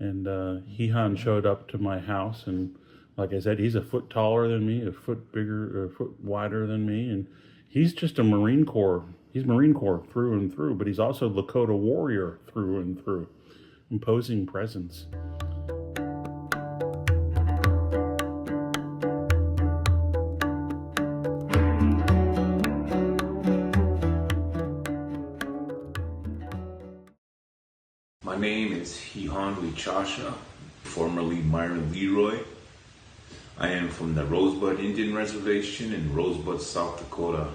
And Hehan showed up to my house, and like I said, he's a foot taller than me, a foot bigger, a foot wider than me, and he's just a Marine Corps. He's Marine Corps through and through, but he's also Lakota warrior through and through, imposing presence. My name is Hehan Wichasha, formerly Myron Leroy. I am from the Rosebud Indian Reservation in Rosebud, South Dakota.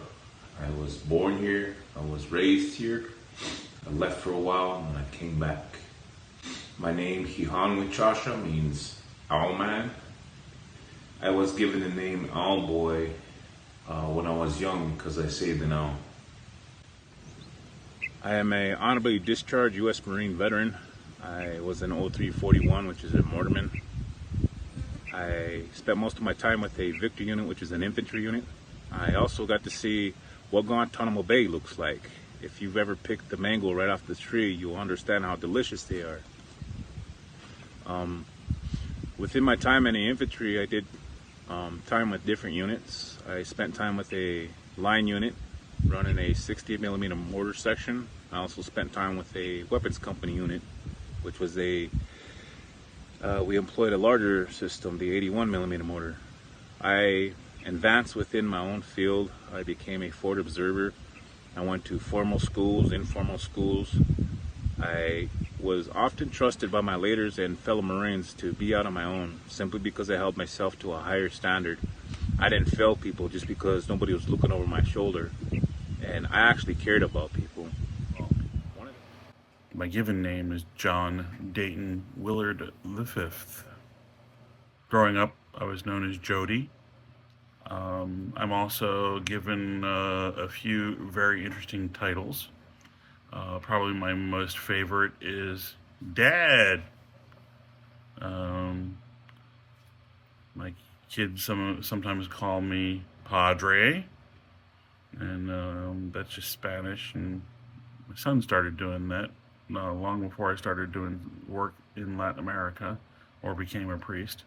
I was born here, I was raised here. I left for a while and I came back. My name, Hehan Wichasha, means Owl Man. I was given the name Owl Boy when I was young because I saved an owl. I am a honorably discharged U.S. Marine veteran. I was in 0341, which is at Mortarman. I spent most of my time with a Victor unit, which is an infantry unit. I also got to see what Guantanamo Bay looks like. If you've ever picked the mango right off the tree, you'll understand how delicious they are. Within my time in the infantry, I did time with different units. I spent time with a line unit running a 60mm mortar section. I also spent time with a weapons company unit, which was we employed a larger system, the 81mm mortar. I advanced within my own field. I became a forward observer. I went to formal schools, informal schools. I was often trusted by my leaders and fellow Marines to be out on my own, simply because I held myself to a higher standard. I didn't fail people just because nobody was looking over my shoulder, and I actually cared about people. My given name is John Dayton Willard V. Growing up, I was known as Jody. I'm also given a few very interesting titles. Probably my most favorite is Dad. My kids sometimes call me Padre, and that's just Spanish. And my son started doing that long before I started doing work in Latin America or became a priest,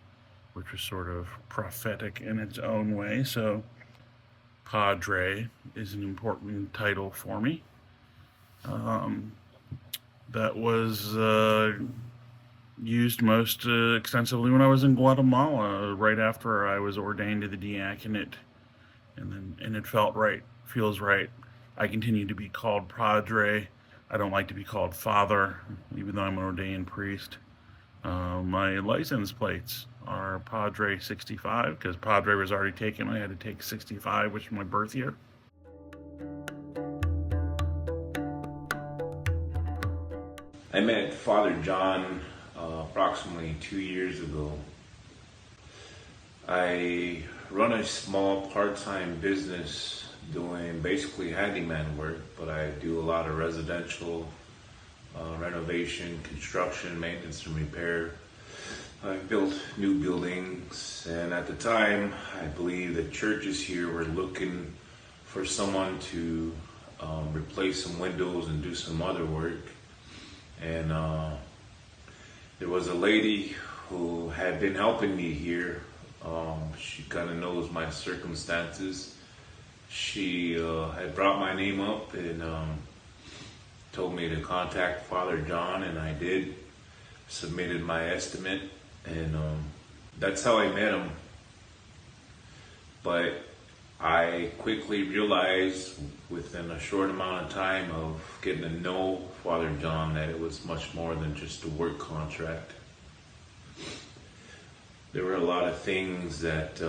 which was sort of prophetic in its own way. So Padre is an important title for me. That was used most extensively when I was in Guatemala, right after I was ordained to the diaconate, and it felt right, feels right. I continue to be called Padre. I don't like to be called Father, even though I'm an ordained priest. My license plates are Padre 65 because Padre was already taken. I had to take 65, which is my birth year. I met Father John approximately 2 years ago. I run a small part-time business doing basically handyman work, but I do a lot of residential renovation, construction, maintenance, and repair. I've built new buildings, and at the time, I believe the churches here were looking for someone to replace some windows and do some other work. And there was a lady who had been helping me here. She kind of knows my circumstances. She had brought my name up and told me to contact Father John, and I did. Submitted my estimate, and that's how I met him. But I quickly realized within a short amount of time of getting to know Father John that it was much more than just a work contract. There were a lot of things that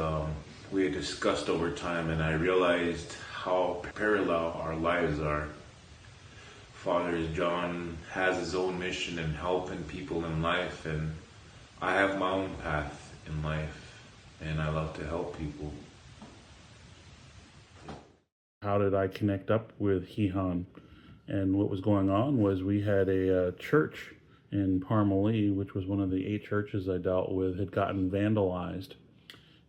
we had discussed over time, and I realized how parallel our lives are. Father John has his own mission in helping people in life, and I have my own path in life, and I love to help people. How did I connect up with Hehan? And what was going on was we had a church in Parmalee, which was one of the 8 churches I dealt with, had gotten vandalized.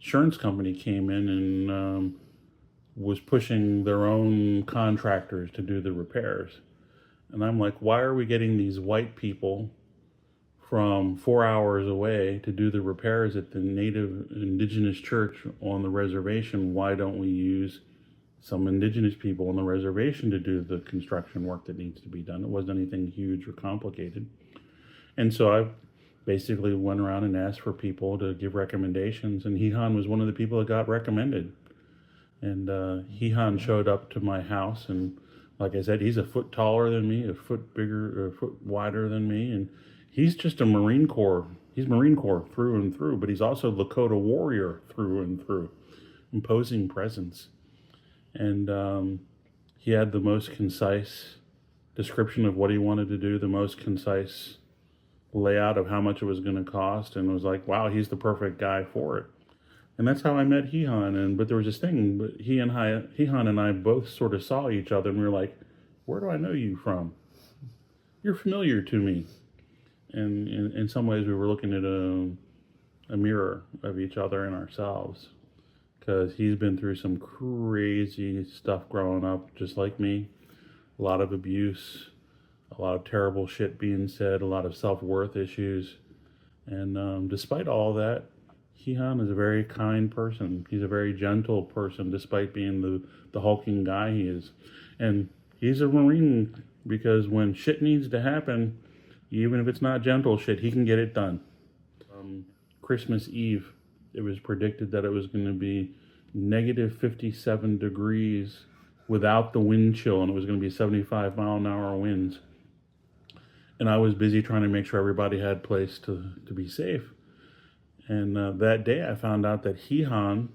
Insurance company came in and was pushing their own contractors to do the repairs. And I'm like, why are we getting these white people from 4 hours away to do the repairs at the native indigenous church on the reservation. Why don't we use some indigenous people on the reservation to do the construction work that needs to be done? It wasn't anything huge or complicated. And so I basically went around and asked for people to give recommendations, and Hihan was one of the people that got recommended. And Hihan showed up to my house, and like I said, he's a foot taller than me, a foot bigger, a foot wider than me, and he's just a Marine Corps. He's Marine Corps through and through, but he's also Lakota warrior through and through, imposing presence. And he had the most concise description of what he wanted to do, the most concise layout of how much it was going to cost, and was like, wow, he's the perfect guy for it. And that's how I met Hihan. But there was this thing, but Hihan and I both sort of saw each other, and we were like, where do I know you from? You're familiar to me. And in some ways we were looking at a mirror of each other and ourselves, because he's been through some crazy stuff growing up, just like me. A lot of abuse, a lot of terrible shit being said, a lot of self-worth issues. And despite all that, Hihan is a very kind person. He's a very gentle person, despite being the hulking guy he is. And he's a Marine, because when shit needs to happen, even if it's not gentle shit, he can get it done. Christmas Eve, it was predicted that it was going to be negative 57 degrees without the wind chill, and it was going to be 75-mile-an-hour winds. And I was busy trying to make sure everybody had a place to be safe. And that day I found out that Hihan,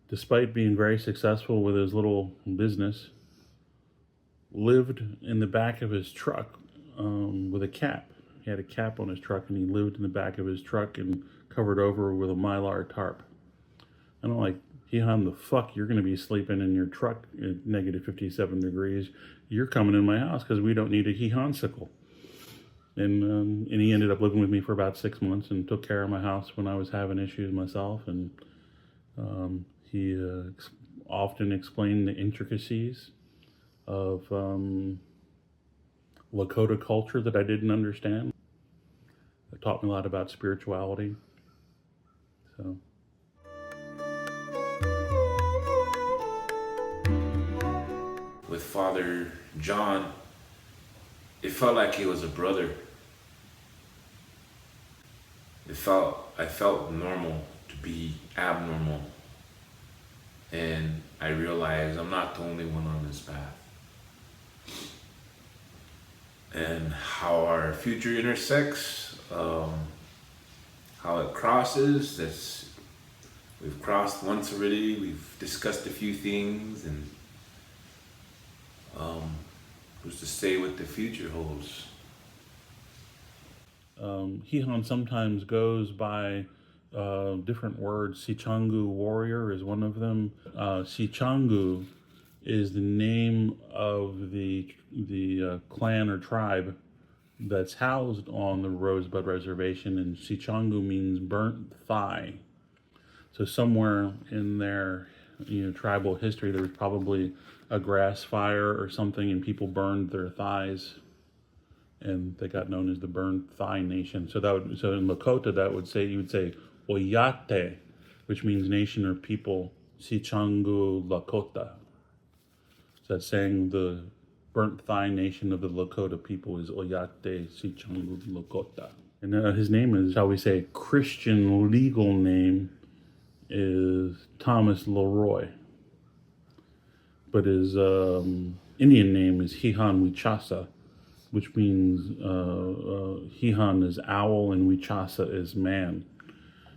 despite being very successful with his little business, lived in the back of his truck with a cap. He had a cap on his truck, and he lived in the back of his truck and covered over with a Mylar tarp. And I'm like, Hihan, the fuck, you're going to be sleeping in your truck at negative 57 degrees. You're coming in my house because we don't need a Hihan-sicle. And he ended up living with me for about 6 months and took care of my house when I was having issues myself. And he often explained the intricacies of Lakota culture that I didn't understand. It taught me a lot about spirituality. So. With Father John, it felt like he was a brother. I felt normal to be abnormal. And I realized I'm not the only one on this path. And how our future intersects, how it crosses, we've crossed once already, we've discussed a few things, and who's to say what the future holds? Hihan sometimes goes by different words. Sichangu warrior is one of them. Sichangu is the name of the clan or tribe that's housed on the Rosebud Reservation, and Sichangu means burnt thigh. So somewhere in their tribal history, there was probably a grass fire or something, and people burned their thighs, and they got known as the Burnt Thigh Nation. So in Lakota, you would say Oyate, which means nation or people. Sichangu Lakota. So that's saying the Burnt Thigh Nation of the Lakota people is Oyate Sichangu Lakota. And his name is, shall we say, Christian legal name is Thomas Leroy. But his Indian name is Hihan Wichasa, which means Hihan is owl and Wichasa is man.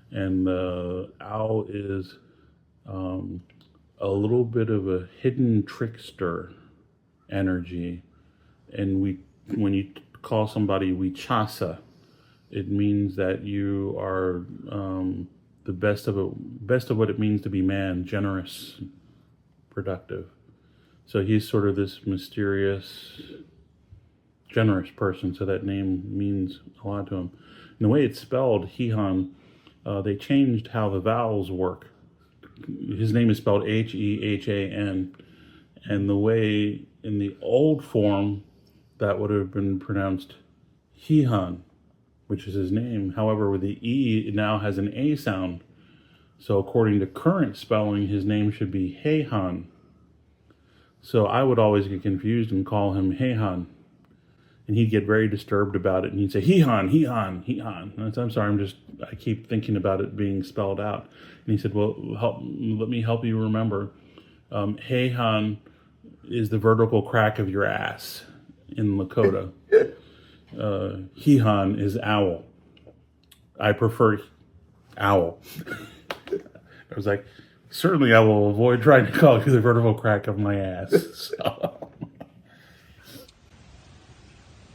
And the owl is a little bit of a hidden trickster energy. And when you call somebody Wichasa, it means that you are the best of what it means to be man, generous, productive. So he's sort of this mysterious, generous person. So that name means a lot to him. And the way it's spelled, Hihan, they changed how the vowels work. His name is spelled Hehan. And the way in the old form, that would have been pronounced Hihan. which is his name. However, with the E, it now has an A sound. So according to current spelling, his name should be Heihan. So I would always get confused and call him Heihan. And he'd get very disturbed about it. And he'd say, Heihan, Heihan, Heihan. And I said, I'm sorry, I keep thinking about it being spelled out. And he said, well, let me help you remember. Heihan is the vertical crack of your ass in Lakota. Heihan is owl. I prefer owl. I was like, certainly I will avoid trying to call you the vertical crack of my ass. So.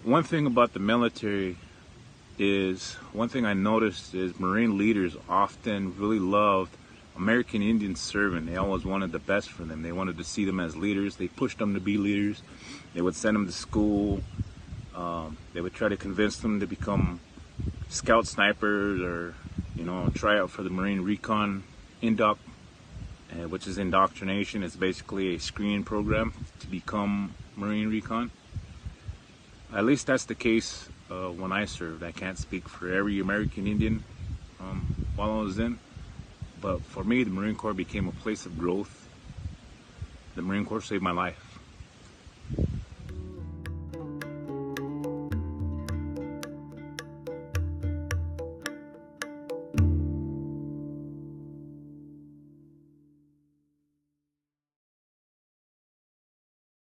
One thing about the military one thing I noticed is Marine leaders often really loved American Indian serving. They always wanted the best for them. They wanted to see them as leaders. They pushed them to be leaders. They would send them to school. They would try to convince them to become scout snipers or, try out for the Marine Recon Induct, which is indoctrination. It's basically a screening program to become Marine Recon. At least that's the case when I served. I can't speak for every American Indian while I was in. But for me, the Marine Corps became a place of growth. The Marine Corps saved my life.